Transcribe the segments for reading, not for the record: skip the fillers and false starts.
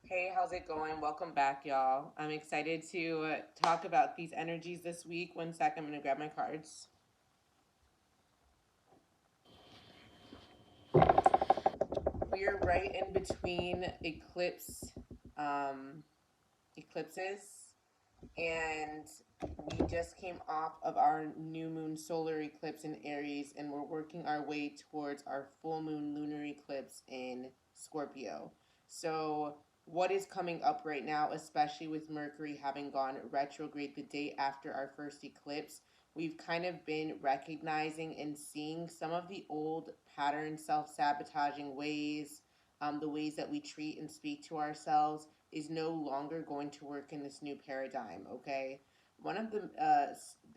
Hey, how's it going? Welcome back, y'all. I'm excited to talk about these energies this week. One sec, I'm going to grab my cards. We're right in between um, eclipses, and we just came off of our new moon solar eclipse in Aries, and we're working our way towards our full moon lunar eclipse in Scorpio. So, what is coming up right now, especially with Mercury having gone retrograde the day after our first eclipse? We've kind of been recognizing and seeing some of the old pattern self sabotaging ways, the ways that we treat and speak to ourselves is no longer going to work in this new paradigm, okay? One of the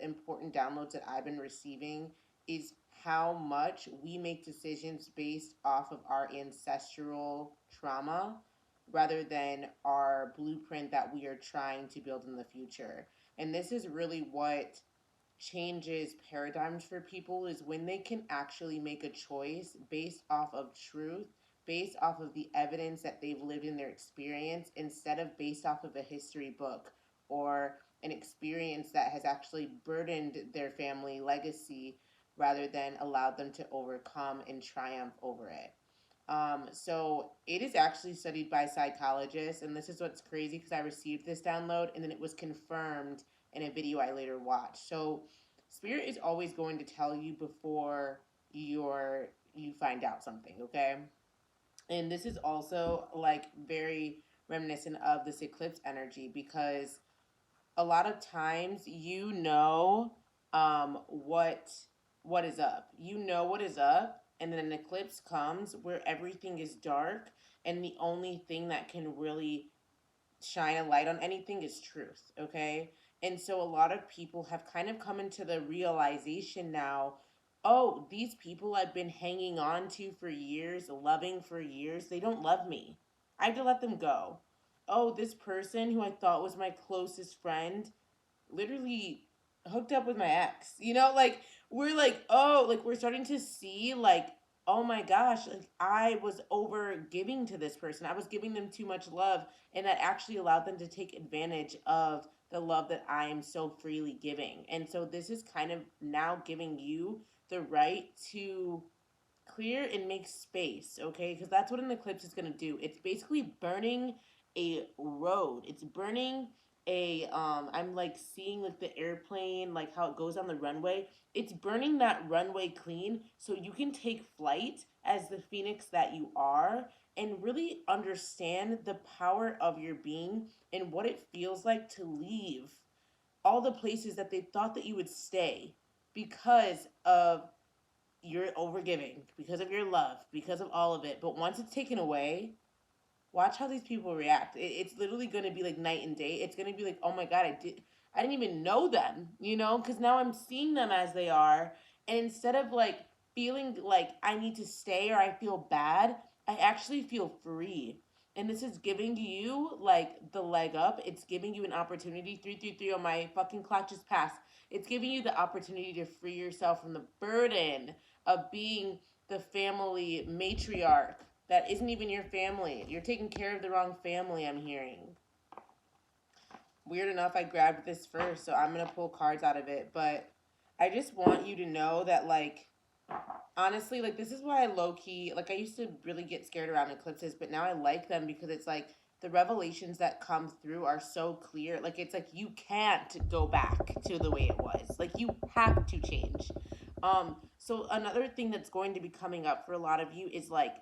important downloads that I've been receiving is how much we make decisions based off of our ancestral trauma rather than our blueprint that we are trying to build in the future. And this is really what changes paradigms for people is when they can actually make a choice based off of truth, based off of the evidence that they've lived in their experience instead of based off of a history book or an experience that has actually burdened their family legacy rather than allowed them to overcome and triumph over it. So it is actually studied by psychologists, and this is what's crazy because I received this download and then it was confirmed in a video I later watched. So spirit is always going to tell you before you find out something, okay? And this is also like very reminiscent of this eclipse energy because a lot of times what is up. You know what is up, and then an eclipse comes where everything is dark, and the only thing that can really shine a light on anything is truth, okay? And so a lot of people have kind of come into the realization now, oh, these people I've been hanging on to for years, loving for years, they don't love me. I have to let them go. Oh, this person who I thought was my closest friend literally hooked up with my ex. Like we're like, oh, like we're starting to see like, oh my gosh, like I was over giving to this person. I was giving them too much love, and that actually allowed them to take advantage of the love that I am so freely giving. And so this is kind of now giving you the right to clear and make space, okay? Because that's what an eclipse is going to do. It's basically burning a road. It's burning a I'm like seeing like the airplane, like how it goes on the runway. It's burning that runway clean so you can take flight as the phoenix that you are and really understand the power of your being and what it feels like to leave all the places that they thought that you would stay because of your overgiving, because of your love, because of all of it. But once it's taken away, watch how these people react. It's literally going to be like night and day. It's going to be like, oh my god, I didn't even know them, because now I'm seeing them as they are, and instead of like feeling like I need to stay or I feel bad, I actually feel free. And this is giving you like the leg up. It's giving you an opportunity. 333 on my fucking clock just passed. It's giving you the opportunity to free yourself from the burden of being the family matriarch that isn't even your family. You're taking care of the wrong family, I'm hearing. Weird enough, I grabbed this first, so I'm going to pull cards out of it. But I just want you to know that, like, honestly, like, this is why I low key, like, I used to really get scared around eclipses, but now I like them because it's like the revelations that come through are so clear. Like, it's like you can't go back to the way it was. Like, you have to change. So another thing that's going to be coming up for a lot of you is like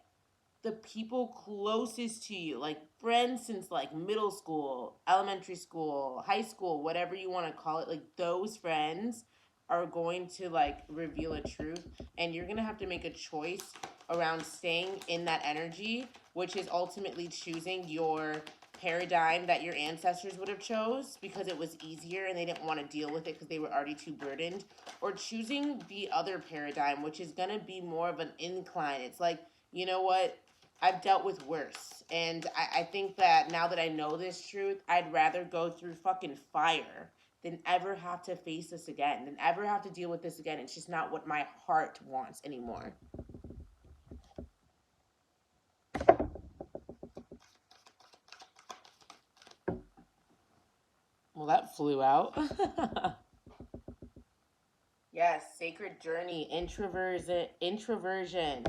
the people closest to you, like friends since like middle school, elementary school, high school, whatever you want to call it, like those friends are going to like reveal a truth, and you're going to have to make a choice around staying in that energy, which is ultimately choosing your paradigm that your ancestors would have chose because it was easier and they didn't want to deal with it because they were already too burdened, or choosing the other paradigm, which is going to be more of an incline. It's like, you know what, I've dealt with worse. And I think that now that I know this truth, I'd rather go through fucking fire than ever have to face this again, than ever have to deal with this again. It's just not what my heart wants anymore. Well, that flew out. Yes, sacred journey, introversion.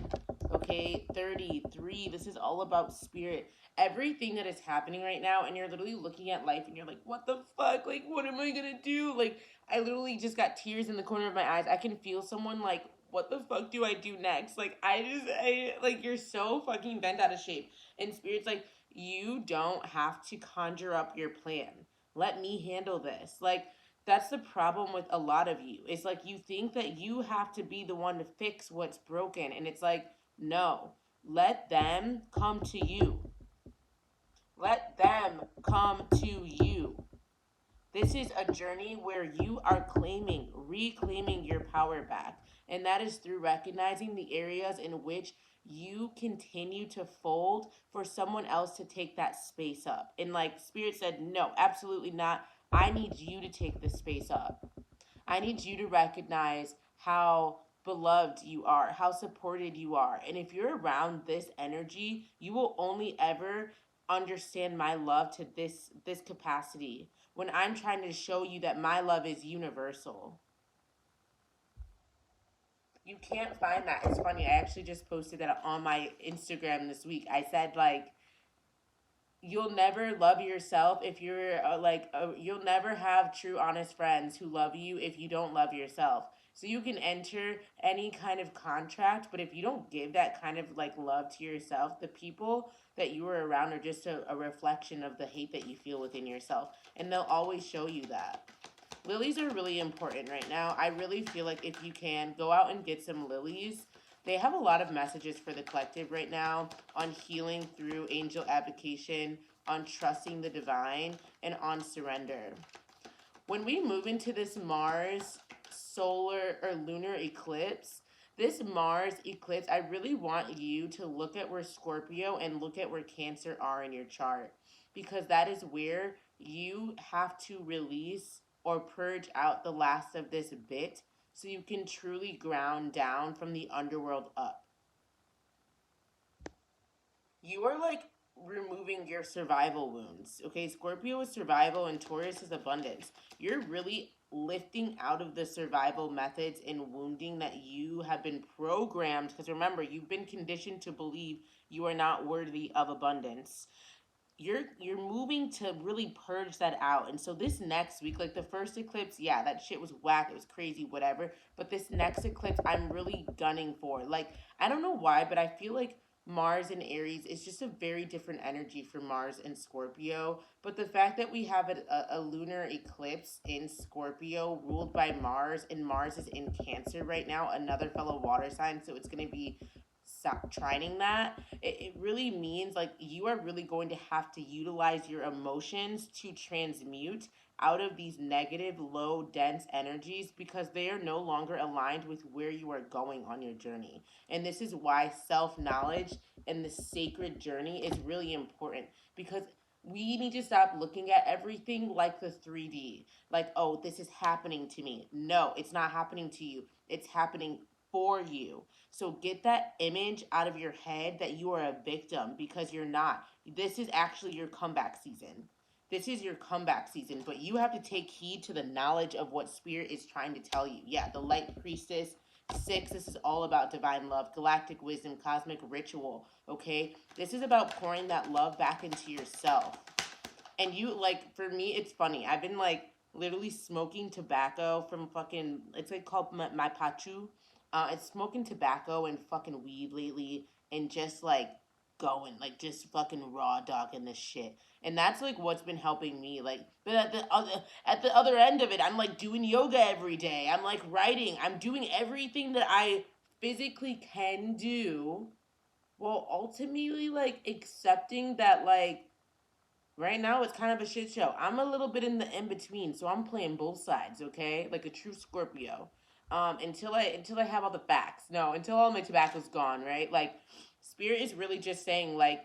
Okay, 33. This is all about spirit. Everything that is happening right now, and you're literally looking at life and you're like, what the fuck? Like, what am I gonna do? Like, I literally just got tears in the corner of my eyes. I can feel someone like, what the fuck do I do next? Like, like, you're so fucking bent out of shape. And spirit's like, you don't have to conjure up your plan. Let me handle this. Like, that's the problem with a lot of you. It's like you think that you have to be the one to fix what's broken. And it's like, no, let them come to you. Let them come to you. This is a journey where you are reclaiming your power back. And that is through recognizing the areas in which you continue to fold for someone else to take that space up. And like Spirit said, no, absolutely not. I need you to take this space up. I need you to recognize how beloved you are, how supported you are. And if you're around this energy, you will only ever understand my love to this capacity when I'm trying to show you that my love is universal. You can't find that. It's funny. I actually just posted that on my Instagram this week. I said like you'll never love yourself if you're you'll never have true honest friends who love you if you don't love yourself. So you can enter any kind of contract, but if you don't give that kind of like love to yourself, the people that you are around are just a reflection of the hate that you feel within yourself, and they'll always show you that. Lilies are really important right now. I really feel like if you can go out and get some lilies, they have a lot of messages for the collective right now on healing through angel advocation, on trusting the divine, and on surrender. When we move into this Mars solar or lunar eclipse, this Mars eclipse, I really want you to look at where Scorpio and look at where Cancer are in your chart, because that is where you have to release or purge out the last of this bit so you can truly ground down from the underworld up. You are like removing your survival wounds. Okay, Scorpio is survival and Taurus is abundance. You're really lifting out of the survival methods and wounding that you have been programmed, because remember, you've been conditioned to believe you are not worthy of abundance. You're moving to really purge that out. And so this next week, like the first eclipse, yeah, that shit was whack, it was crazy, whatever, but this next eclipse I'm really gunning for. Like, I don't know why, but I feel like Mars and Aries is just a very different energy for Mars and Scorpio. But the fact that we have a lunar eclipse in Scorpio ruled by Mars, and Mars is in Cancer right now, another fellow water sign, so it's going to be trining that, it really means like you are really going to have to utilize your emotions to transmute out of these negative, low, dense energies, because they are no longer aligned with where you are going on your journey. And this is why self knowledge and the sacred journey is really important, because we need to stop looking at everything like the 3D. Like, oh, this is happening to me. No, it's not happening to you. It's happening for you. So get that image out of your head that you are a victim, because you're not. This is actually your comeback season. This is your comeback season, but you have to take heed to the knowledge of what Spirit is trying to tell you. Yeah, the Light Priestess 6, this is all about divine love, galactic wisdom, cosmic ritual, okay? This is about pouring that love back into yourself. And you, like, for me, it's funny. I've been, like, literally smoking tobacco from fucking, it's like called my pachu. It's smoking tobacco and fucking weed lately, and just like going like just fucking raw dogging this shit. And that's like what's been helping me. Like, but at the other end of it, I'm like doing yoga every day. I'm like writing. I'm doing everything that I physically can do, while ultimately like accepting that like right now it's kind of a shit show. I'm a little bit in the in between, so I'm playing both sides, okay? Like a true Scorpio. Until I have all the facts. No, until all my tobacco's gone, right? Like Spirit is really just saying like,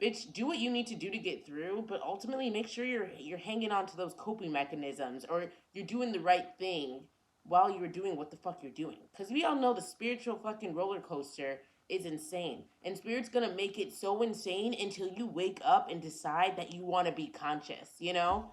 bitch, do what you need to do to get through, but ultimately make sure you're hanging on to those coping mechanisms, or you're doing the right thing while you're doing what the fuck you're doing. Because we all know the spiritual fucking roller coaster is insane. And Spirit's gonna make it so insane until you wake up and decide that you wanna be conscious, you know?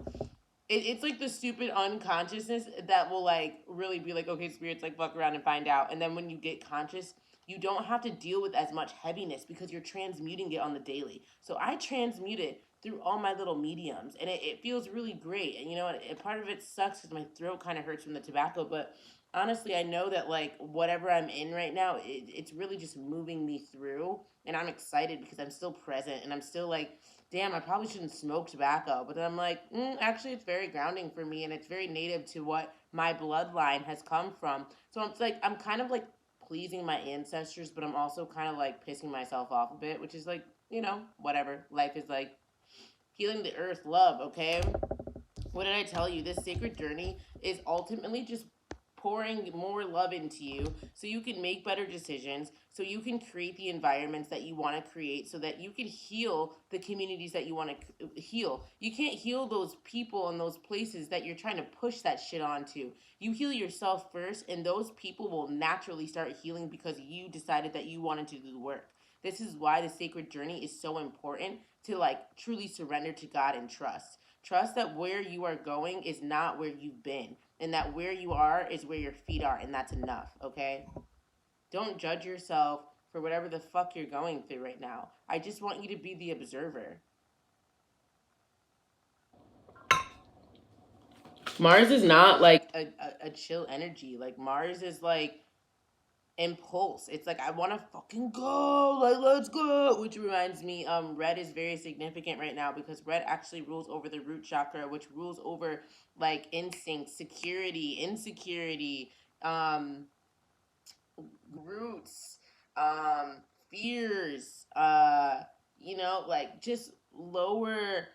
it's like the stupid unconsciousness that will like really be like, okay, spirits, like fuck around and find out. And then when you get conscious, you don't have to deal with as much heaviness because you're transmuting it on the daily. So I transmute it through all my little mediums, and it feels really great. And you know, part of it sucks because my throat kind of hurts from the tobacco, but honestly, I know that like whatever I'm in right now, it's really just moving me through, and I'm excited because I'm still present and I'm still like, damn, I probably shouldn't smoke tobacco. But then I'm like, actually, it's very grounding for me, and it's very native to what my bloodline has come from. So I'm like, I'm kind of like pleasing my ancestors, but I'm also kind of like pissing myself off a bit, which is like, whatever. Life is like healing the earth, love, okay? What did I tell you? This sacred journey is ultimately just pouring more love into you so you can make better decisions, so you can create the environments that you want to create, so that you can heal the communities that you want to heal. You can't heal those people and those places that you're trying to push that shit onto. You heal yourself first, and those people will naturally start healing because you decided that you wanted to do the work. This is why the sacred journey is so important, to like truly surrender to God and trust. Trust that where you are going is not where you've been, and that where you are is where your feet are, and that's enough, okay? Don't judge yourself for whatever the fuck you're going through right now. I just want you to be the observer. Mars is not like a chill energy. Like, Mars is like impulse. It's like, I want to fucking go, like, let's go. Which reminds me, red is very significant right now because red actually rules over the root chakra, which rules over like instinct, security, insecurity, um roots, um, fears, like just lower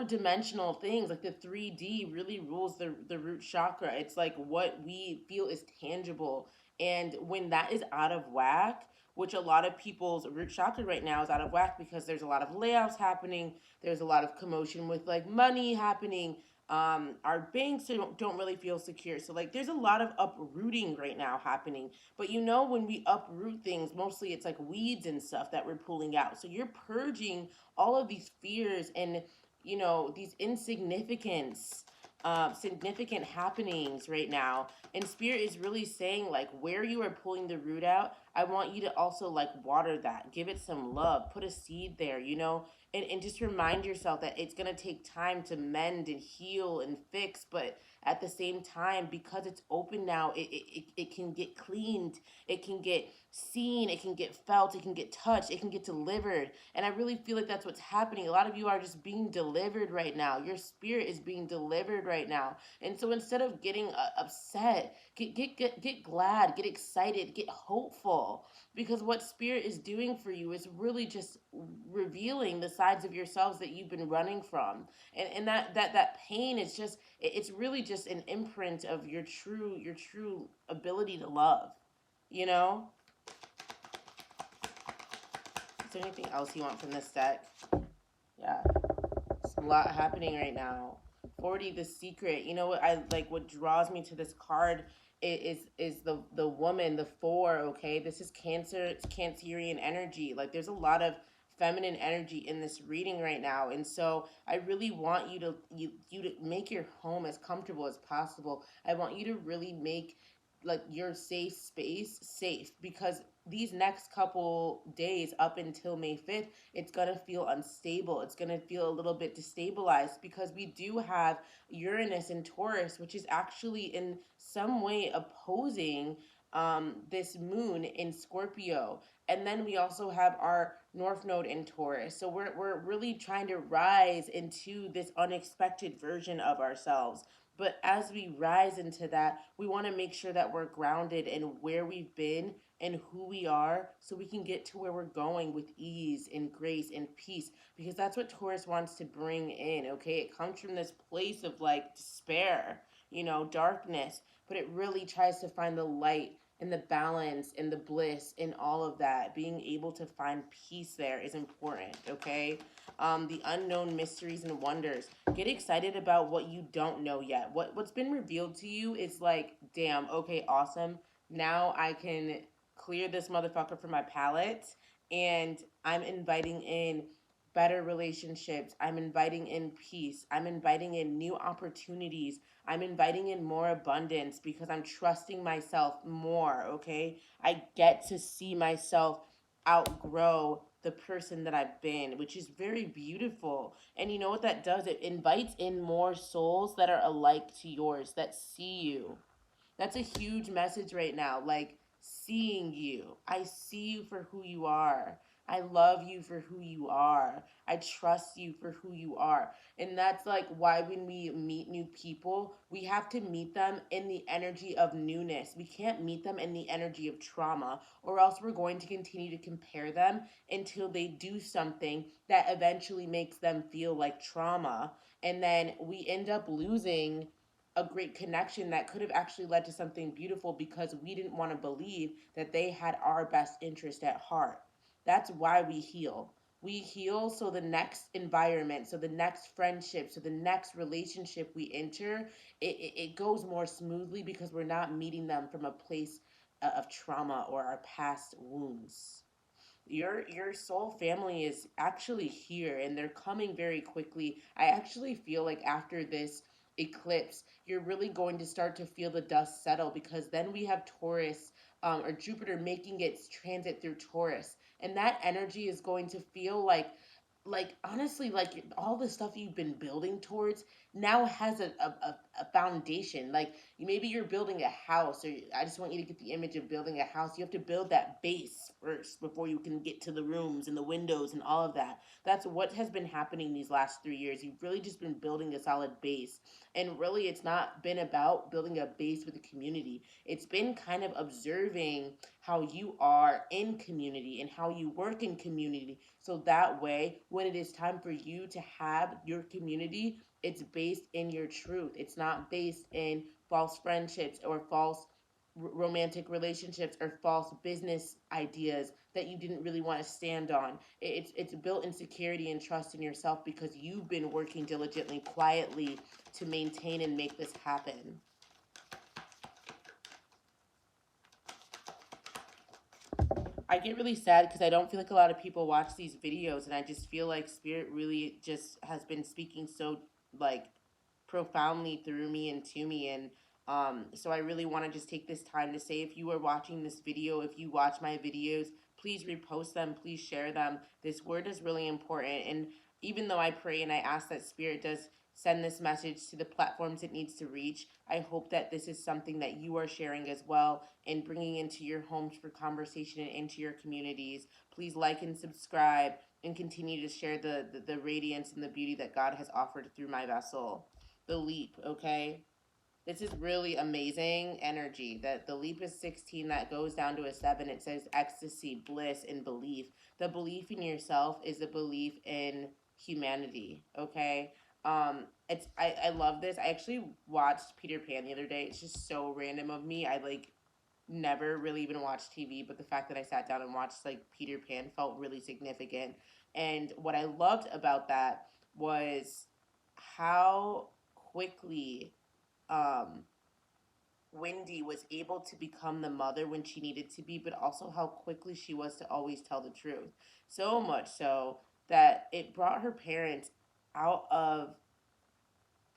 dimensional things. Like the 3D really rules the root chakra. It's like what we feel is tangible. And when that is out of whack, which a lot of people's root chakra right now is out of whack because there's a lot of layoffs happening, there's a lot of commotion with like money happening, our banks don't really feel secure. So like there's a lot of uprooting right now happening. But when we uproot things, mostly it's like weeds and stuff that we're pulling out. So you're purging all of these fears and these significant happenings right now. And spirit is really saying, like, where you are pulling the root out, I want you to also like water that, give it some love, put a seed there, and just remind yourself that it's going to take time to mend and heal and fix. But at the same time, because it's open now, it can get cleaned, it can get seen, it can get felt, it can get touched, it can get delivered. And I really feel like that's what's happening. A lot of you are just being delivered right now. Your spirit is being delivered right now. And so instead of getting upset, get glad, get excited, get hopeful, because what spirit is doing for you is really just revealing the sides of yourselves that you've been running from. And that pain is just, it's really just an imprint of your true ability to love, you know. Is there anything else you want from this deck? Yeah, there's a lot happening right now. 40, the secret. You know what I like, what draws me to this card is the woman, the four. Okay, this is Cancer. It's Cancerian energy. Like, there's a lot of feminine energy in this reading right now, and so I really want you to make your home as comfortable as possible. I want you to really make like your safe space safe, because these next couple days up until May 5th, it's going to feel unstable. It's going to feel a little bit destabilized because we do have Uranus in Taurus, which is actually in some way opposing this moon in Scorpio. And then we also have our North Node in Taurus. So we're really trying to rise into this unexpected version of ourselves. But as we rise into that, we want to make sure that we're grounded in where we've been and who we are, so we can get to where we're going with ease and grace and peace, because that's what Taurus wants to bring in. Okay, it comes from this place of like despair, darkness, but it really tries to find the light and the balance and the bliss in all of that. Being able to find peace there is important. Okay, the unknown mysteries and wonders. Get excited about what you don't know yet. What's been revealed to you is like, damn, okay, awesome. Now I can clear this motherfucker from my palate, and I'm inviting in better relationships. I'm inviting in peace. I'm inviting in new opportunities. I'm inviting in more abundance because I'm trusting myself more, okay? I get to see myself outgrow the person that I've been, which is very beautiful. And you know what that does? It invites in more souls that are alike to yours, that see you. That's a huge message right now. Like, seeing you. I see you for who you are. I love you for who you are. I trust you for who you are. And that's like why when we meet new people, we have to meet them in the energy of newness. We can't meet them in the energy of trauma, or else we're going to continue to compare them until they do something that eventually makes them feel like trauma. And then we end up losing a great connection that could have actually led to something beautiful because we didn't want to believe that they had our best interest at heart. That's why we heal. We heal so the next environment, so the next friendship, so the next relationship we enter, it goes more smoothly because we're not meeting them from a place of trauma or our past wounds. Your soul family is actually here and they're coming very quickly. I actually feel like after this eclipse, you're really going to start to feel the dust settle because then we have Taurus, or Jupiter making its transit through Taurus, and that energy is going to feel like honestly like all the stuff you've been building towards now has a foundation. Like maybe you're building a house, or I just want you to get the image of building a house. You have to build that base first before you can get to the rooms and the windows and all of that. That's what has been happening these last 3 years. You've really just been building a solid base, and really it's not been about building a base with a community. It's been kind of observing how you are in community and how you work in community, so that way when it is time for you to have your community, it's based in your truth. It's not based in false friendships or false romantic relationships or false business ideas that you didn't really want to stand on. It's built in security and trust in yourself because you've been working diligently, quietly to maintain and make this happen. I get really sad because I don't feel like a lot of people watch these videos, and I just feel like Spirit really just has been speaking so like profoundly through me and to me. And so I really want to just take this time to say, if you are watching this video, if you watch my videos, please repost them, please share them. This word is really important, and even though I pray and I ask that Spirit does send this message to the platforms it needs to reach, I hope that this is something that you are sharing as well and bringing into your homes for conversation and into your communities. Please like and subscribe and continue to share the radiance and the beauty that God has offered through my vessel. The leap, okay? This is really amazing energy. That the leap is 16, that goes down to a 7. It says ecstasy, bliss, and belief. The belief in yourself is a belief in humanity, okay? I love this. I actually watched Peter Pan the other day. It's just so random of me. I like never really even watched TV, but the fact that I sat down and watched like Peter Pan felt really significant. And what I loved about that was how quickly um Wendy was able to become the mother when she needed to be, but also how quickly she was to always tell the truth. So much so that it brought her parents out of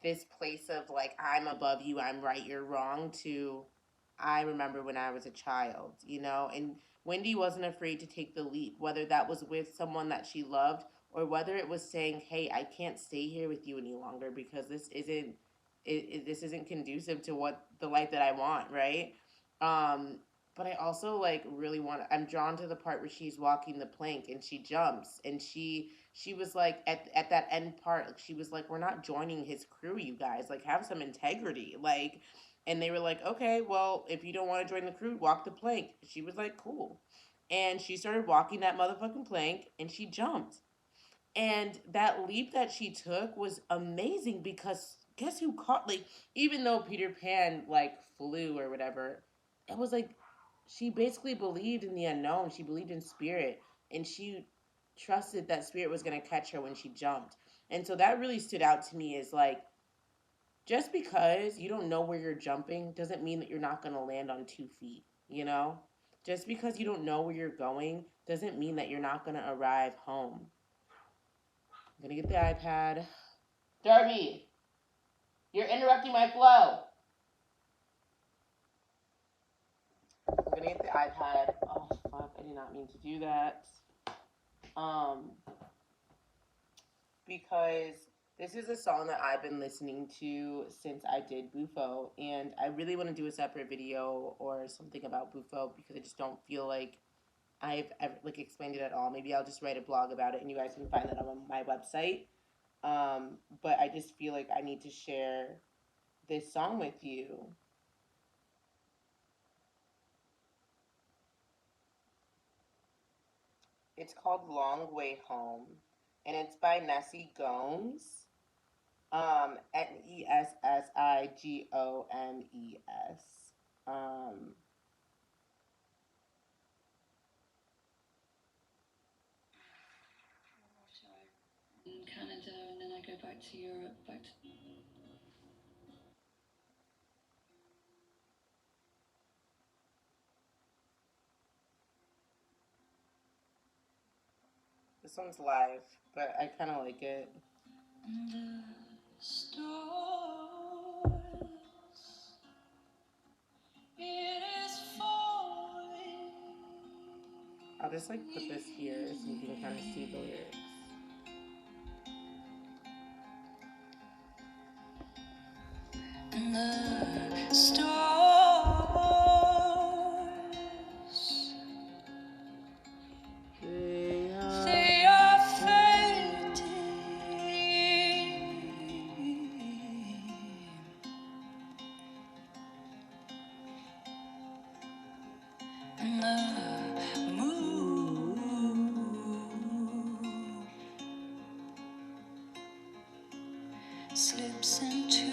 this place of like, I'm above you, I'm right, you're wrong, to I remember when I was a child, you know? And Wendy wasn't afraid to take the leap, whether that was with someone that she loved or whether it was saying, hey, I can't stay here with you any longer because this isn't conducive to what the life that I want, right? Um, but I also like really want. I'm drawn to the part where she's walking the plank and she jumps, and she was like at that end part, like, she was like, we're not joining his crew, you guys. Like, have some integrity, like. And they were like, okay, well, if you don't want to join the crew, walk the plank. She was like, cool. And she started walking that motherfucking plank, and she jumped. And that leap that she took was amazing because guess who caught, like, even though Peter Pan like flew or whatever, it was like she basically believed in the unknown. She believed in spirit, and she trusted that spirit was going to catch her when she jumped. And so that really stood out to me, is like, just because you don't know where you're jumping doesn't mean that you're not going to land on 2 feet, you know? Just because you don't know where you're going doesn't mean that you're not going to arrive home. I'm gonna get the iPad. Darby, you're interrupting my flow. I'm gonna get the iPad. Oh fuck, I did not mean to do that. Because this is a song that I've been listening to since I did Bufo, and I really want to do a separate video or something about Bufo because I just don't feel like I've ever explained it at all. Maybe I'll just write a blog about it, and you guys can find that on my website. But I just feel like I need to share this song with you. It's called Long Way Home, and it's by Nessie Gomes. Nessigomes. In Canada, and then I go back to Europe, This one's live, but I kind of like it. the stars, it is falling. I'll just put this here so you can kind of see the lyrics. And the stars, they are fading. And the moon slips into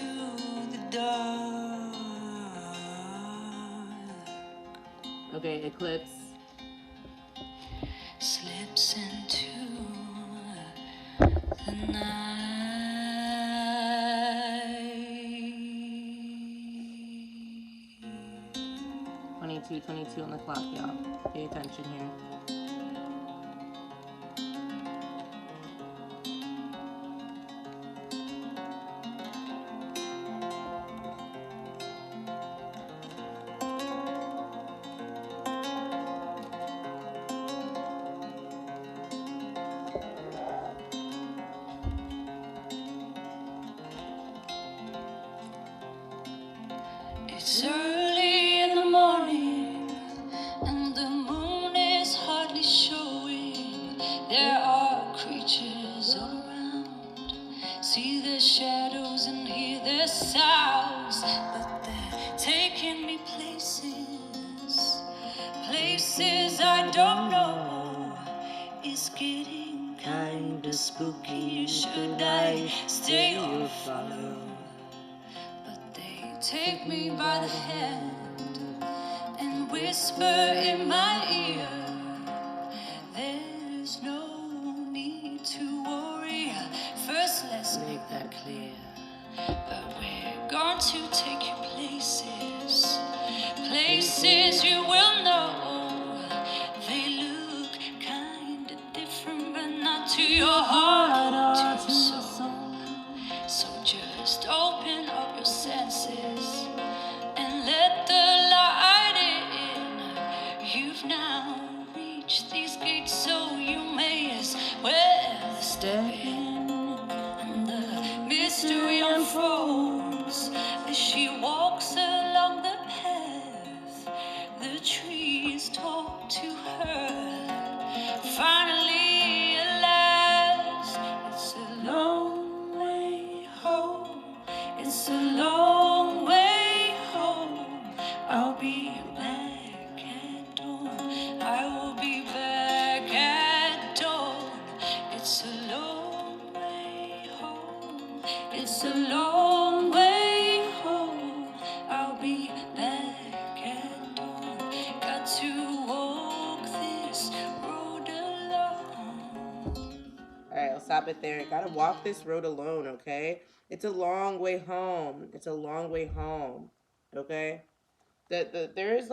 the dark. Okay, Eclipse. Slips into the night. 22 on the clock, y'all. Pay attention here. It's early in the morning, and the moon is hardly showing. There are creatures all around. See their shadows and hear their sounds, but they're taking me places, places I don't know. It's getting kinda spooky. Should I stay or follow? Take me by the hand and whisper in my ear, there's no need to worry. First let's make that clear. But we're going to take you places, places you will know. They look kinda different, but not to your heart or to your soul. So just open up your senses and let the light in. You've now reached these gates, so you may as well step in. And the mystery unfolds as she walks along the path. The trees talk to her. Finally, at last, it's a long way home. It's a long way home. I'll be back at dawn. I will be back at dawn. It's a long way home. It's a long way home. I'll be back at dawn. Got to walk this road alone. Alright, I'll stop it there. Gotta walk this road alone, okay? It's a long way home. It's a long way home. Okay? There is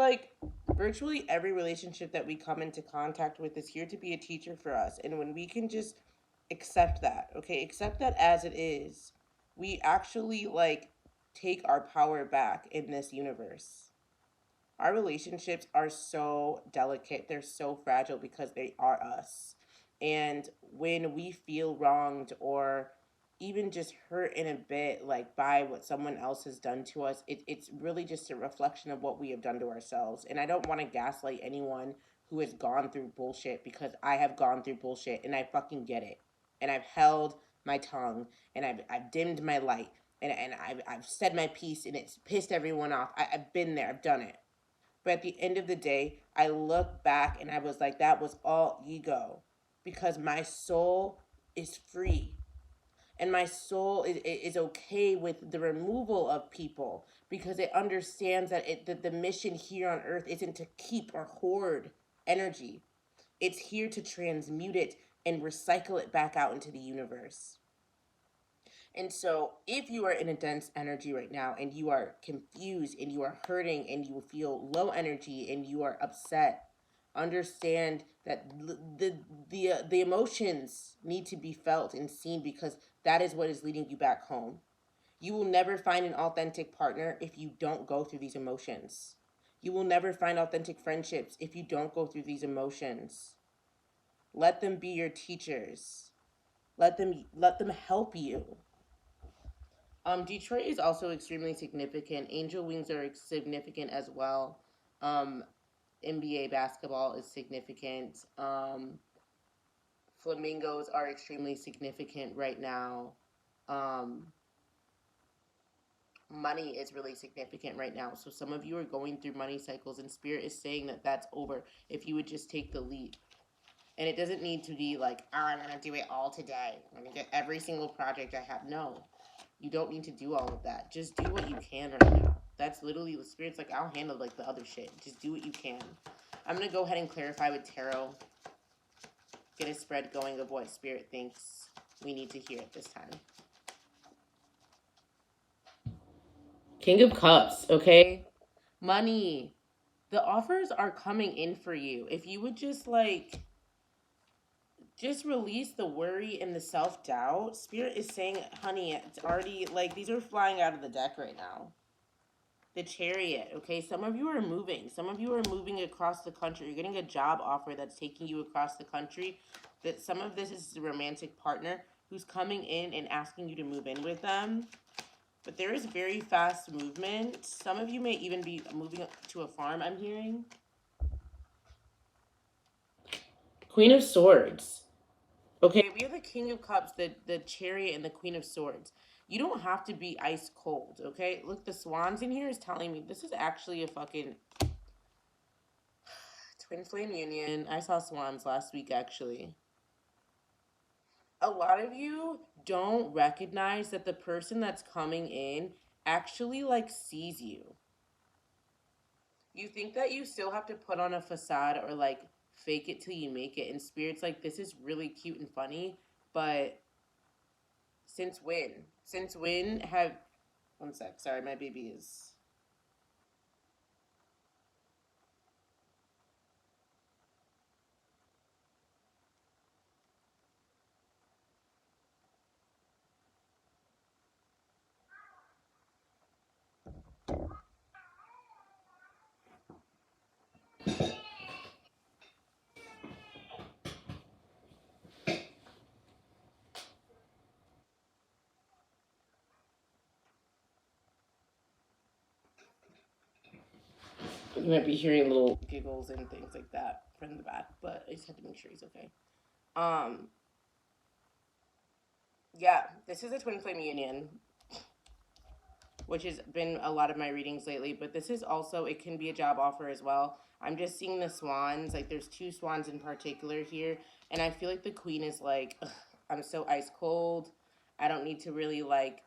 virtually every relationship that we come into contact with is here to be a teacher for us. And when we can just accept that, okay? Accept that as it is. We actually like take our power back in this universe. Our relationships are so delicate, they're so fragile because they are us. And when we feel wronged or even just hurt in a bit, like by what someone else has done to us, it's really just a reflection of what we have done to ourselves. And I don't want to gaslight anyone who has gone through bullshit, because I have gone through bullshit and I fucking get it. And I've held my tongue, and I've dimmed my light, and I've said my piece and it's pissed everyone off. I've been there, I've done it. But at the end of the day, I look back and I was like, that was all ego, because my soul is free. And my soul is okay with the removal of people, because it understands that the mission here on earth isn't to keep or hoard energy. It's here to transmute it and recycle it back out into the universe. And so, if you are in a dense energy right now and you are confused and you are hurting and you feel low energy and you are upset, understand that the emotions need to be felt and seen, because that is what is leading you back home. You will never find an authentic partner if you don't go through these emotions. You will never find authentic friendships if you don't go through these emotions. Let them be your teachers. Let them help you. Detroit is also extremely significant. Angel wings are significant as well. Um, NBA basketball is significant. Flamingos are extremely significant right now. Um, Money is really significant right now. So some of you are going through money cycles, and Spirit is saying that that's over if you would just take the leap. And it doesn't need to be like, oh, I'm going to do it all today. I'm going to get every single project I have. No, you don't need to do all of that. Just do what you can right now. That's literally the Spirit's like, I'll handle like the other shit. Just do what you can. I'm going to go ahead and clarify with tarot. Get a spread going of what Spirit thinks we need to hear at this time. King of Cups, okay? Money. The offers are coming in for you. If you would just release the worry and the self-doubt. Spirit is saying, honey, it's already like these are flying out of the deck right now. The Chariot, okay? Some of you are moving. Some of you are moving across the country. You're getting a job offer that's taking you across the country. That some of this is a romantic partner who's coming in and asking you to move in with them. But there is very fast movement. Some of you may even be moving to a farm, I'm hearing. Queen of Swords. Okay, we have the King of Cups, the Chariot, and the Queen of Swords. You don't have to be ice cold, okay? Look, the swans in here is telling me this is actually a fucking twin flame union. I saw swans last week, actually. A lot of you don't recognize that the person that's coming in actually like sees you. You think that you still have to put on a facade or like fake it till you make it. And Spirit's like, this is really cute and funny, but since when? Since when have. One sec. Sorry, my baby is. You might be hearing little giggles and things like that from the back, but I just had to make sure he's okay. Um, yeah, this is a twin flame union, which has been a lot of my readings lately, but this is also, it can be a job offer as well. I'm just seeing the swans, like there's two swans in particular here, and I feel like the queen is like, I'm so ice cold. I don't need to really like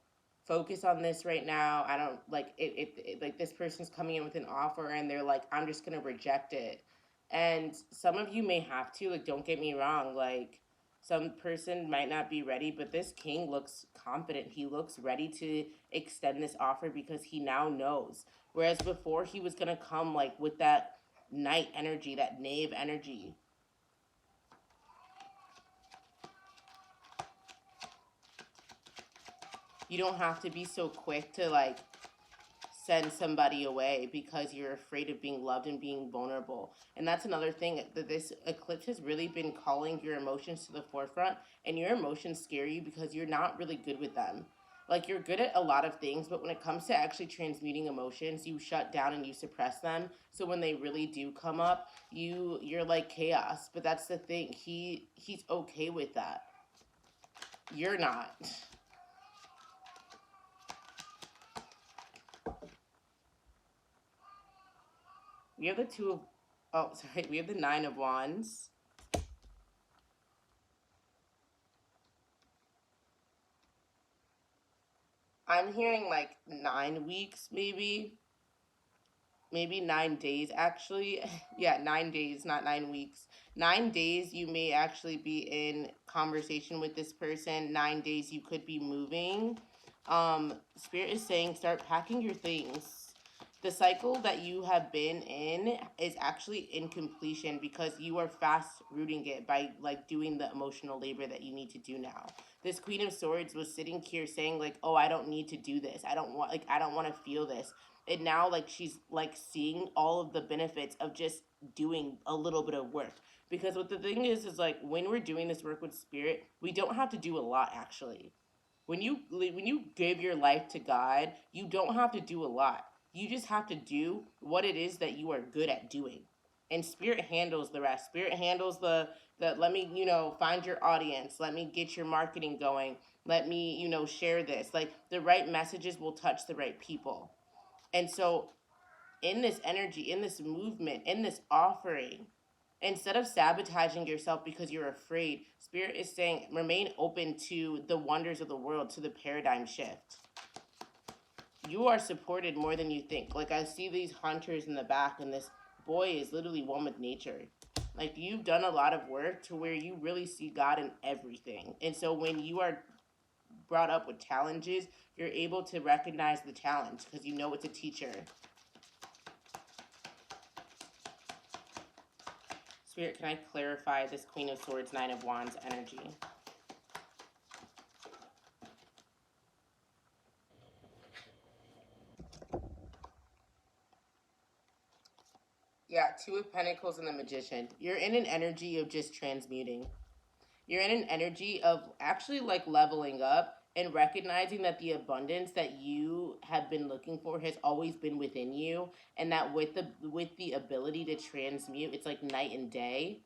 focus on this right now. I don't like it like this person's coming in with an offer and they're like, I'm just gonna reject it. And some of you may have to, like, don't get me wrong, like some person might not be ready, but this king looks confident. He looks ready to extend this offer because he now knows. Whereas before, he was going to come like with that knight energy, that knave energy. You don't have to be so quick to like send somebody away because you're afraid of being loved and being vulnerable. And that's another thing that this eclipse has really been calling your emotions to the forefront. And your emotions scare you because you're not really good with them. Like you're good at a lot of things, but when it comes to actually transmuting emotions, you shut down and you suppress them. So when they really do come up, you're like chaos. But that's the thing. He's okay with that. You're not. We have the two of, oh, sorry, we have the Nine of Wands. I'm hearing like 9 weeks, maybe 9 days actually. Yeah, 9 days, not 9 weeks. 9 days, you may actually be in conversation with this person. 9 days, you could be moving. Spirit is saying start packing your things. The cycle that you have been in is actually in completion because you are fast rooting it by like doing the emotional labor that you need to do now. This Queen of Swords was sitting here saying like, "Oh, I don't need to do this. I don't want to feel this." And now like she's like seeing all of the benefits of just doing a little bit of work. Because what the thing is like when we're doing this work with spirit, we don't have to do a lot actually. When you give your life to God, you don't have to do a lot. You just have to do what it is that you are good at doing. And spirit handles the rest. Spirit handles the let me, find your audience. Let me get your marketing going. Let me, share this. Like the right messages will touch the right people. And so in this energy, in this movement, in this offering, instead of sabotaging yourself because you're afraid, Spirit is saying remain open to the wonders of the world, to the paradigm shift. You are supported more than you think. Like I see these hunters in the back, and this boy is literally one with nature. Like you've done a lot of work to where you really see God in everything. And so when you are brought up with challenges, you're able to recognize the challenge because you know it's a teacher. Spirit, can I clarify this Queen of Swords, Nine of Wands energy? Yeah, Two of Pentacles and the Magician. You're in an energy of just transmuting. You're in an energy of actually like leveling up and recognizing that the abundance that you have been looking for has always been within you, and that with the ability to transmute, it's like night and day.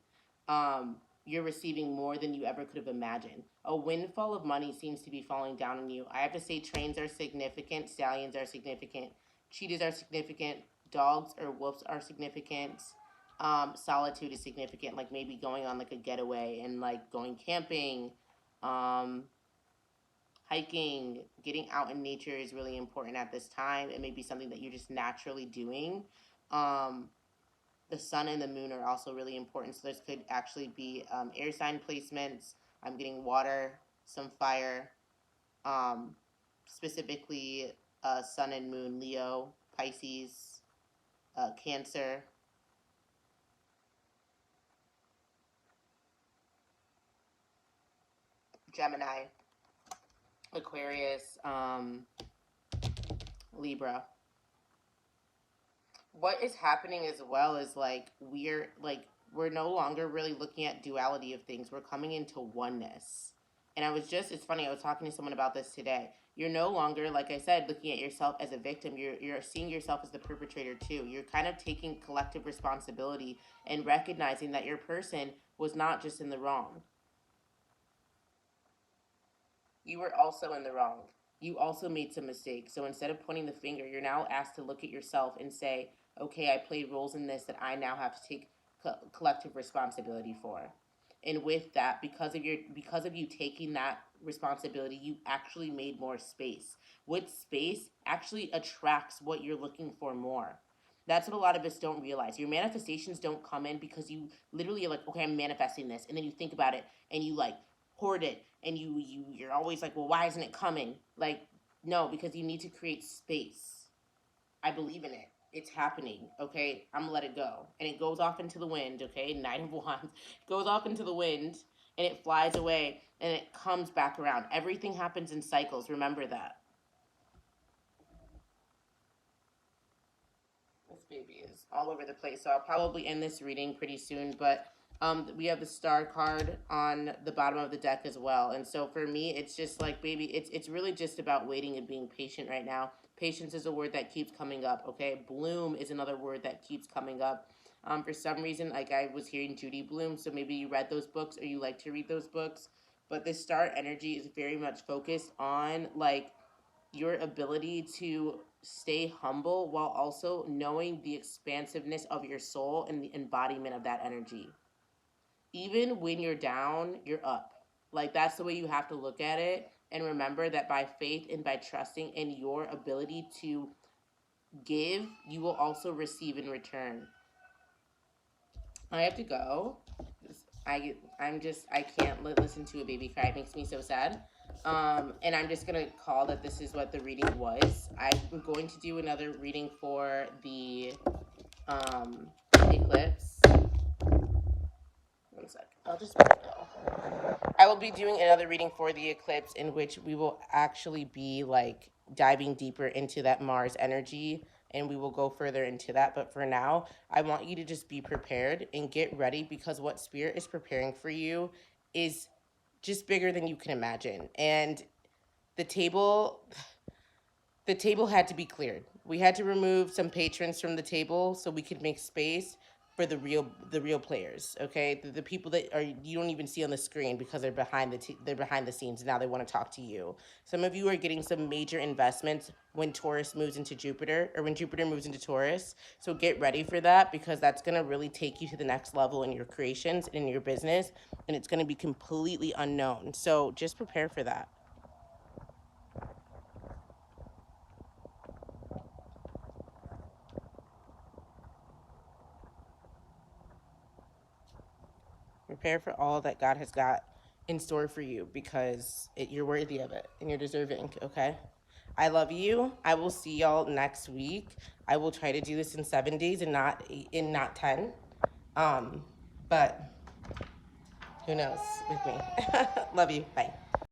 You're receiving more than you ever could have imagined. A windfall of money seems to be falling down on you. I have to say trains are significant, stallions are significant, cheetahs are significant, dogs or wolves are significant. Solitude is significant, like maybe going on like a getaway and like going camping, um, hiking, getting out in nature is really important at this time. It may be something that you're just naturally doing. Um, the sun and the moon are also really important. So this could actually be air sign placements. I'm getting water, some fire, um, specifically sun and moon, Leo, Pisces, Cancer, Gemini, Aquarius, Libra. What is happening as well is like we're no longer really looking at duality of things. We're coming into oneness. And it's funny, I was talking to someone about this today. You're no longer, like I said, looking at yourself as a victim. You're seeing yourself as the perpetrator too. You're kind of taking collective responsibility and recognizing that your person was not just in the wrong. You were also in the wrong. You also made some mistakes. So instead of pointing the finger, you're now asked to look at yourself and say, okay, I played roles in this that I now have to take collective responsibility for. And with that, because of you taking that responsibility, you actually made more space. With space actually attracts what you're looking for more. That's what a lot of us don't realize. Your manifestations don't come in because you literally are like, okay, I'm manifesting this, and then you think about it and you like hoard it, and you're always like, well, why isn't it coming? Like, no, because you need to create space. I believe in it. It's happening. Okay, I'm gonna let it go, and it goes off into the wind. Okay, Nine of Wands goes off into the wind, and it flies away, and it comes back around. Everything happens in cycles. Remember that. baby is all over the place. So I'll probably end this reading pretty soon. But we have the star card on the bottom of the deck as well. And so for me, it's just like, baby, it's really just about waiting and being patient right now. Patience is a word that keeps coming up. Okay, bloom is another word that keeps coming up. For some reason, like I was hearing Judy Bloom, so maybe you read those books or you like to read those books. But this star energy is very much focused on like your ability to stay humble while also knowing the expansiveness of your soul and the embodiment of that energy. Even when you're down, you're up. Like that's the way you have to look at it. And remember that by faith and by trusting in your ability to give, you will also receive in return. I have to go. I can't listen to a baby cry. It makes me so sad. And I'm just gonna call that this is what the reading was. I'm going to do another reading for the eclipse. One sec. I'll just I will be doing another reading for the eclipse in which we will actually be like diving deeper into that Mars energy and we will go further into that. But for now, I want you to just be prepared and get ready because what Spirit is preparing for you is just bigger than you can imagine. And the table the table had to be cleared. We had to remove some patrons from the table so we could make space for the real players. Okay, the people that are you don't even see on the screen because they're they're behind the scenes. Now they want to talk to you. Some of you are getting some major investments when Taurus moves into Jupiter or when Jupiter moves into Taurus. So get ready for that because that's gonna really take you to the next level in your creations and in your business, and it's gonna be completely unknown. So just prepare for that. Prepare for all that God has got in store for you because you're worthy of it and you're deserving, okay? I love you. I will see y'all next week. I will try to do this in 7 days and not 10. But who knows with me. Love you. Bye.